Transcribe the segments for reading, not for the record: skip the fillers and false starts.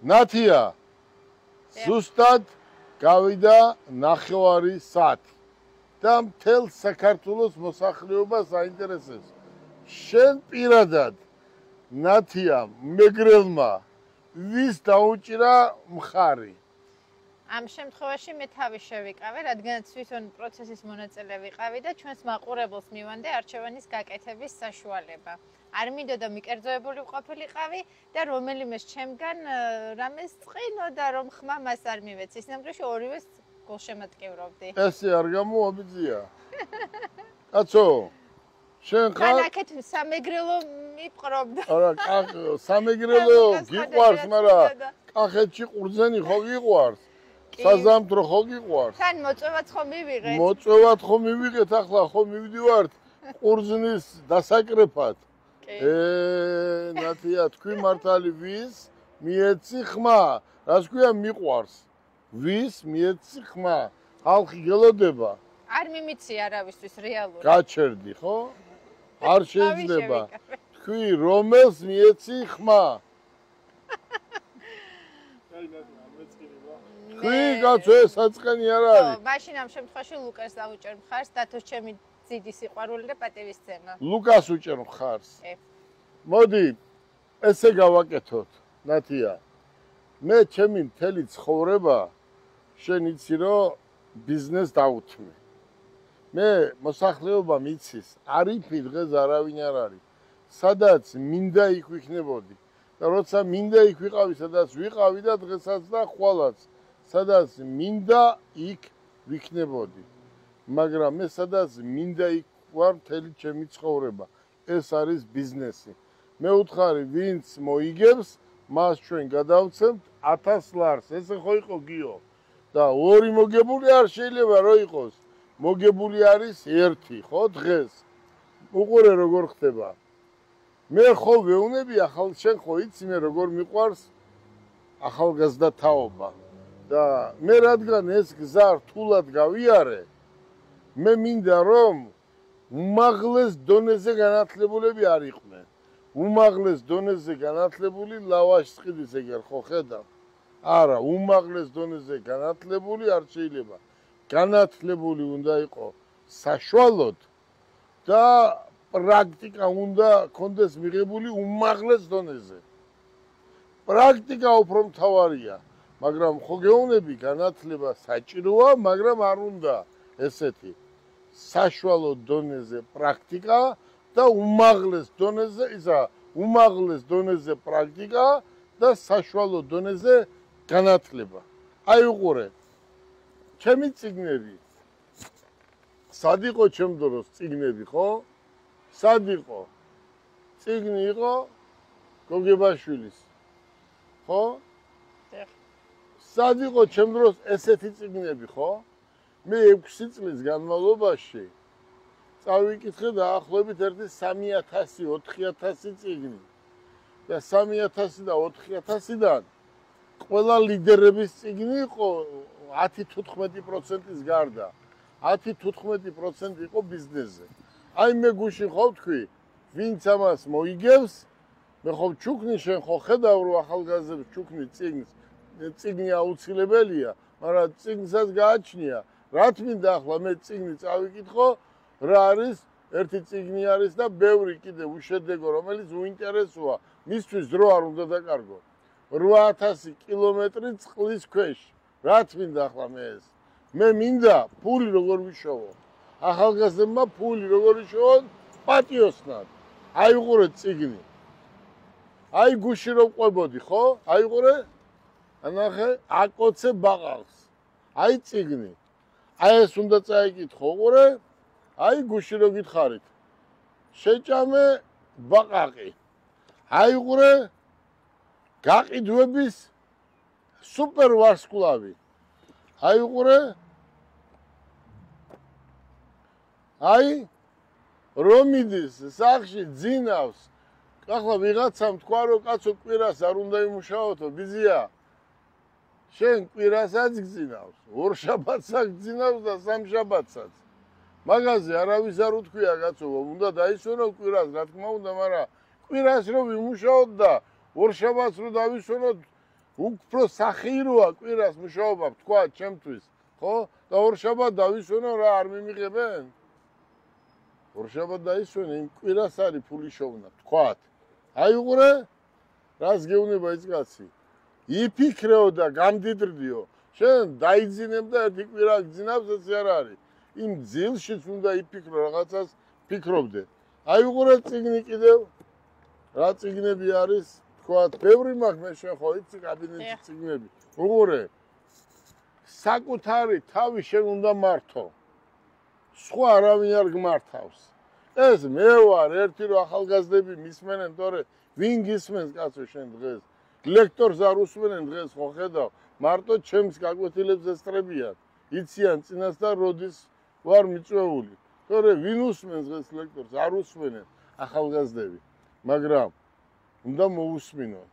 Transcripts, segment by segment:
ნათია ზუსტად გავიდა 9 საათი და მთელ საქართველოს მოსახლეობას აინტერესებს შენ პირადად ნათია მეგრელმა ვის დაუჭირა მხარი ამ შემთხვევაში მე თავი შევიკავე, რადგანაც თვითონ პროცესის მონაწილე ვიყავი და ჩვენს მაყურებელს მივანდე არჩევანის გაკეთების საშუალება. არ მინდოდა მიკერძოებული ყოფილიყავი და რომელიმეს ჩემგან რამეს წყინო და რომ ხმა მას არ მივეცის. ნამდვილში ორივეს გულშემატკივრობდი. ესე არ გამოაბიძია. კაცო, შენ ხარ განაკეთ სამეგრელო მიპყრობდა. არა, სამეგრელო გიყვარს, მაგრამ კახეთში ყურძენი ხო გიყვარს? საზამთრო ხო გიყვარს? თან მოწვევაც ხო მივიღეთ? მოწვევად ხო მივიღეთ, ახლა ხო მივდივართ ყურძნის დასაკრეფად. ნათია, თქვი მართალი ვის მიეცი ხმა? რას ქვია მიყვარს? ვის მიეცი ხმა? ხალხი გელოდება. არ მიმიცი არავისთვის რეალურად. გაჩერდი, ხო? არ შეიძლება. თქვი რომელს მიეცი ხმა? თქვი კაცო ეს საწყენი არ არის. მაშინ ამ შემთხვევაში ლუკას დაუჭერ მხარს, დათოს ჩემი ძიდი სიყვარული და პატივისცემა. ლუკას უჭერ მხარს. მოდი, ესე გავაკეთოთ, ნათია. მე ჩემი მთელი ცხოვრება შენ იცი რომ ბიზნეს დავუთმე. მე მოსახლეობა მიცის, არიფი დღეს არავინ არ არის. სადაც მინდა იქ ვიქნებოდი. და როცა მინდა იქ ვიყავი, სადაც ვიყავი და დღესაც და ხვალაც, სადაც მინდა იქ ვიქნებოდი. მაგრამ მე სადაც მინდა იქ ვარ მთელი ჩემი ცხოვრება. ეს არის ბიზნესი. მე უთხარი, ვინც მოიგებს, მას ჩვენ გადავცემთ 1000 ლარს. ესე ხო იყო გიო? და ორი მოგებული არ შეიძლება რომ იყოს. მოგებული არის ერთი, ხო დღეს. უყურე როგორ ხდება. მე ხო ვეუნები ახალ შენ ხო იცი მე როგორ მიყვარს ახალგაზრდა თაობა და მე რადგან ეს გზა რთულად გავიარე მე მინდა რომ უმაღლეს დონეზე განათლებულები არ იყვნენ უმაღლეს დონეზე განათლებული ლავაშს ყიდის ეგერ ხო ხედავ არა უმაღლეს დონეზე განათლებული არ შეიძლება განათლებული უნდა იყო საშუალოდ და პრაქტიკა უნდა კონდეს მიღებული უმაღლეს დონეზე. პრაქტიკა უფრო მთავარია, მაგრამ ხო გეუბნები განათლება საჭიროა, მაგრამ არ უნდა ესეთი საშუალო დონეზე პრაქტიკა და უმაღლეს დონეზე, ისა უმაღლეს დონეზე პრაქტიკა და საშუალო დონეზე განათლება. აი უყურე. ჩემი წიგნები. სად იყო ჩემ დროს წიგნები, ხო? სად იყო? წიგნი იყო გოგებაშვილის. ხო? სად იყო ჩემ დროს ესეთი წიგნები, ხო? მე 6 წლის განმავლობაში წავიკითხე დაახლოებით ერთი 3000-4000 წიგნი. და 3000 და 4000-დან ყველა ლიდერების წიგნი იყო 10-15%-ის გარდა. 10-15% იყო ბიზნესზე. აი მე გუშინ ხო ვთქვი, ვინც ამას მოიგებს, მე ხო ჩუქნი შენ ხო ხედავ რომ ახალგაზრდებს ჩუქნი წიგნს, წიგნი აუცილებელია, მაგრამ წიგნსაც გააჩნია. რა თქმა ახლა მე წიგნი წავიკითხო, რა არის, ერთი წიგნი არის და ბევრი კიდე უშედეგო, რომელიც უინტერესოა, მისთვის დრო არ უნდა დაკარგო. 8000 კილომეტრი წყლის ქვეშ. რა თქმა ახლა მე ეს. მე მინდა ფული როგორ ვიშოვო. ახალგაზრდებმა ფული როგორ იშოვონ პატიოსნად. აი უყურე წიგნი. აი გუში რომ ყვებოდი, ხო? აი უყურე. ანახე, აკოცე ბაყალს. აი წიგნი. აი ეს უნდა წაიკითხო, უყურე. აი გუში რო გითხარით. შეჭამე ბაყაყი. აი უყურე. გაყიდვების სუპერ ვარსკვლავი. აი უყურე. აი რომიდის სახში ძინავს. ახლა ვიღაცამ თქვა რომ კაცო კვირას არ უნდა იმუშაოთო, ბიზია. შენ კვირასაც გძინავს, ორშაბათსაც გძინავს და სამშაბათსაც. მაგაზე არავის არ უთქვია კაცო, უნდა დაისვენო კვირას, რა თქმა უნდა, მაგრამ კვირას რომ ვიმუშაოთ და ორშაბათს რომ დავისვენოთ, უფრო სახიროა კვირას მუშაობა თქვა ჩემთვის, ხო? და ორშაბათ დავისვენო რა არ მიმიღებენ? ორშაბათ დაისვენე იმ კვირას არის ფული შოვნა, თქვათ. აი უყურე, რას გეუბნება ეს კაცი? იფიქრეო და გამდიდრდიო. შენ დაიძინებ და ერთი კვირა გძინავს, ეს არ არის. იმ ძილშიც უნდა იფიქრო რაღაცას ფიქრობდე. აი უყურე წიგნი კიდევ. რა წიგნები არის? თქვათ, ბევრი მაქვს მე შენ ხო იცი კაბინეტში წიგნები. უყურე. საკუთარი თავი შენ უნდა მართო. სხვა არავინ არ გმართავს. ეს მე ვარ, ერთი რო ახალგაზრდები მისმენენ, თორე ვინ გისმენს კაცო შენ დღეს? ლექტორს არ უსმენენ დღეს, ხო ხედავ? მარტო ჩემს გაკვეთილებს ესწრებიან. იციან წინას და როდის ვარ მიწვეული. თორე ვინ უსმენს დღეს ლექტორს? არ უსმენენ ახალგაზრდები. მაგრამ უნდა მოусმინონ.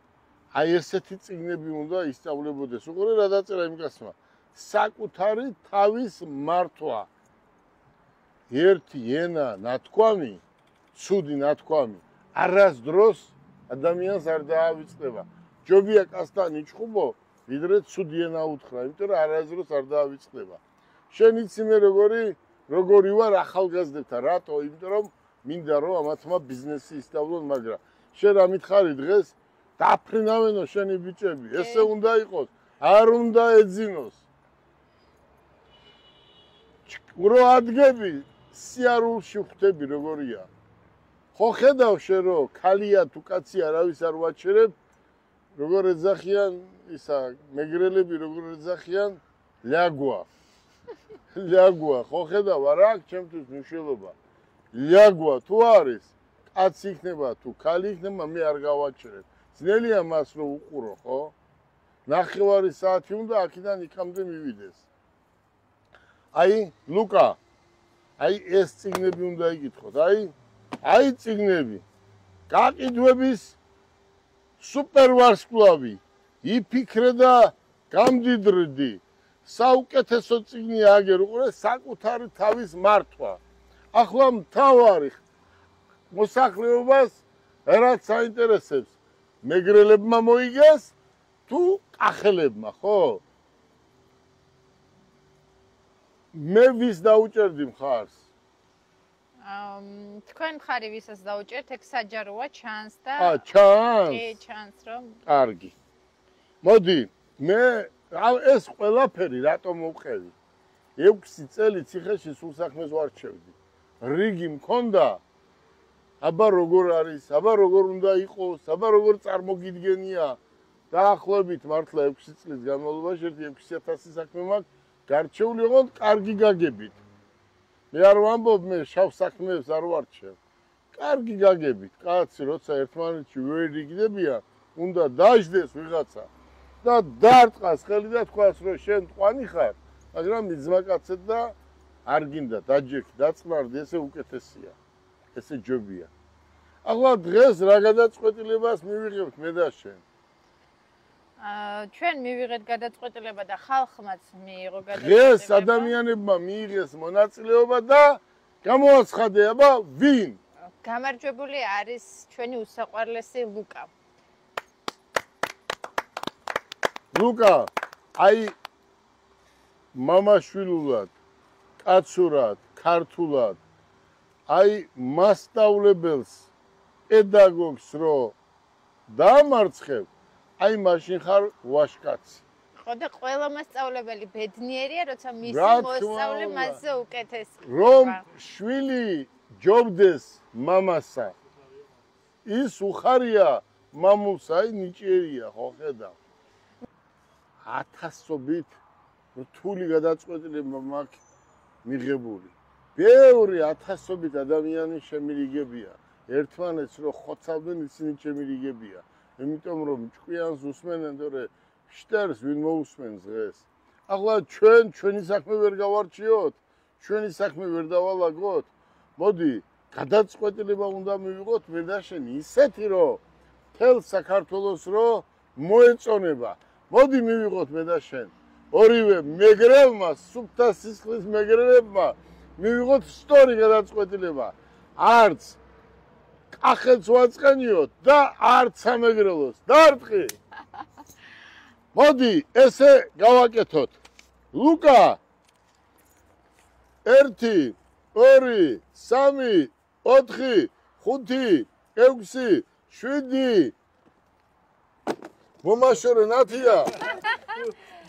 აი ესეთი წიგნები უნდა ისწავლებოდეს. უყურე რა დაწერა იმ კაცმა. საკუთარი თავის მართვა. ერთი ენა ნათქვამი, ცუდი ნათქვამი, არასდროს ადამიანს არ დაავიწყდება. ჯობია კაცთან იჩხუბო, ვიდრე ცუდი ენა უთხრა, იმიტომ რომ არასდროს არ დაავიწყდება. შენ იცი მე როგორი ვარ ახალგაზრდებთან, რატო? იმიტომ რომ მინდა რომ ამათმა ბიზნესი ისწავლონ, მაგრამ შენ რა მითხარი დღეს? დაფრინავენო შენი ბიჭები, ესე უნდა იყოს, არ უნდა ეძინოს. რო ადგები სიარულში ხვდები როგორია. ხო ხედავ შენ რომ ქალია თუ კაცი არავის არ ვაჩერებ, როგორ ეძახიან ისა მეგრელები როგორ ეძახიან ლიაგვა. ლიაგვა, ხო ხედავ არა აქვს ჩემთვის მნიშვნელობა. ლიაგვა თუ არის, კაცი იქნება თუ ქალი იქნება, მე არ გავაჩერებ. ძნელია მას რომ უყურო, ხო? ნახევარი საათი უნდა აქედან იქამდე მივიდეს. აი, ლუკა, აი ეს წიგნები უნდა იკითხოთ, აი წიგნები. გაყიდვების სუპერვარსკვლავი, იფიქრე და გამდიდრდი. საუკეთესო წიგნია აგერ უყურე საკუთარი თავის მართვა. ახლა მთავარი მოსახლეობას რაც საინტერესებს, მეგრელებმა მოიგეს თუ კახელებმა, ხო? მე ვის დაუჭერდი მხარს? თქვენ მხარი ვისაც დაუჭერთ, ეგ საჯაროა, ჩანს და ჩანს. კი, ჩანს რომ. კარგი. მოდი, მე ეს ყველაფერი რატომ მოვყევი? 6 წელი ციხეში სულ საქმეს ვარჩევდი. რიგი მქონდა. აბა როგორ არის? აბა როგორ უნდა იყოს? აბა როგორ წარმოგიდგენია? დაახლოებით მართლა 6 წლის განმავლობაში 6,000 საქმე მაქვს. გარჩეული ოღონდ კარგი გაგებით. მე არ ვამბობ მე შავ საქმეებს არ ვარჩევ. კარგი გაგებით. კაცი როცა ერთმანეთში ვერ იგდებიან, უნდა დაждდეს ვიღაცა და დაარტყას ხელი და თქვას რომ შენ ტყვანი ხარ, მაგრამ იძმაკაცეთ და არ გინდა დაჯექი, დაწყნარდი, ესე უკეთესია. ესე ჯობია. ახლა დღეს რა გადაწყვეტილებას მივიღებთ მე და შენ? ჩვენ მივიღეთ გადაწყვეტილება და ხალხმაც მიიღო გადაწყვეტილება. დღეს ადამიანებმა მიიღეს მონაწილეობა და გამოაცხადე, აბა ვინ? გამარჯვებული არის ჩვენი უსაყვარლესი ლუკა. ლუკა, აი მამაშვილულად, კაცურად, ქართულად, აი მასწავლებელს, პედაგოგს რო დაამარცხებ, აი მაშინ ხარ ვაშკაცი. ხო და ყველა მასწავლებელი ბედნიერია, როცა მისი მოსწავლე მასზე უკეთესი. რომ შვილი ჯობდეს მამასა. ის უხარია მამულსა, აი ნიჭიერია, ხო ხედავ. 1000-ობით რთული გადაწყვეტილება მაქვს მიღებული. ბევრი 1000-ობით ადამიანი შემირიგებია. ერთმანეთს რო ხოცავდნენ, ისინი შემირიგებია. იმიტომ რომ ჭკვიანს უსმენენ, თორე შტერს ვინ მოусმენს დღეს. ახლა ჩვენი საქმე ვერ გავარჩიოთ, ჩვენი საქმე ვერ დავალაგოთ. მოდი, გადაწყვეტილება უნდა მივიღოთ მე და შენ ისეთი, რომ თელ საქართველოს რო მოეწონება. მოდი მივიღოთ მე და შენ. ორივე მეგრელმა, სუფთა სისხლის მეგრელებმა მივიღოთ სწორი გადაწყვეტილება. არც კახეთს ვაწყენიოთ და არც სამეგრელოს. დარტყი. მოდი ესე გავაკეთოთ. ლუკა 1 2 3 4 5 6 7 მომაშორე ნათია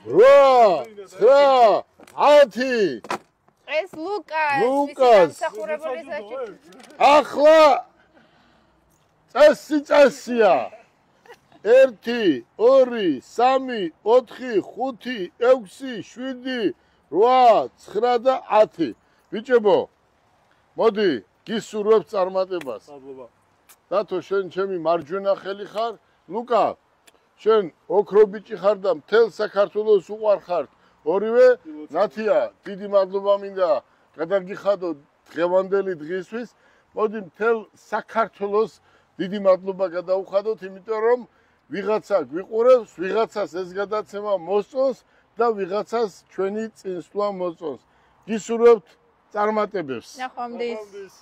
8 9 10 ეს ლუკას ლუკას. სამსახურებელი საჭი ახლა წესია 1 2 3 4 5 6 7 8 9 და 10 ბიჭებო მოდი გისურვებ წარმატებას მადლობა დათო შენ ჩემი მარჯვენა ხელი ხარ ლუკა შენ ოქრო ბიჭი ხარ და მთელ საქართველოს უყარხარ ორივე ნათია დიდი მადლობა მინდა გადაგიხადო დღევანდელი დღისთვის მოდი მთელ საქართველოს დიდი მადლობა გადაუხადოთ იმიტომ რომ ვიღაცა გვიყურებს ვიღაცას ეს გადაცემა მოსწონს და ვიღაცას ჩვენი წინსვლა მოსწონს გისურვებთ წარმატებებს ნახვამდის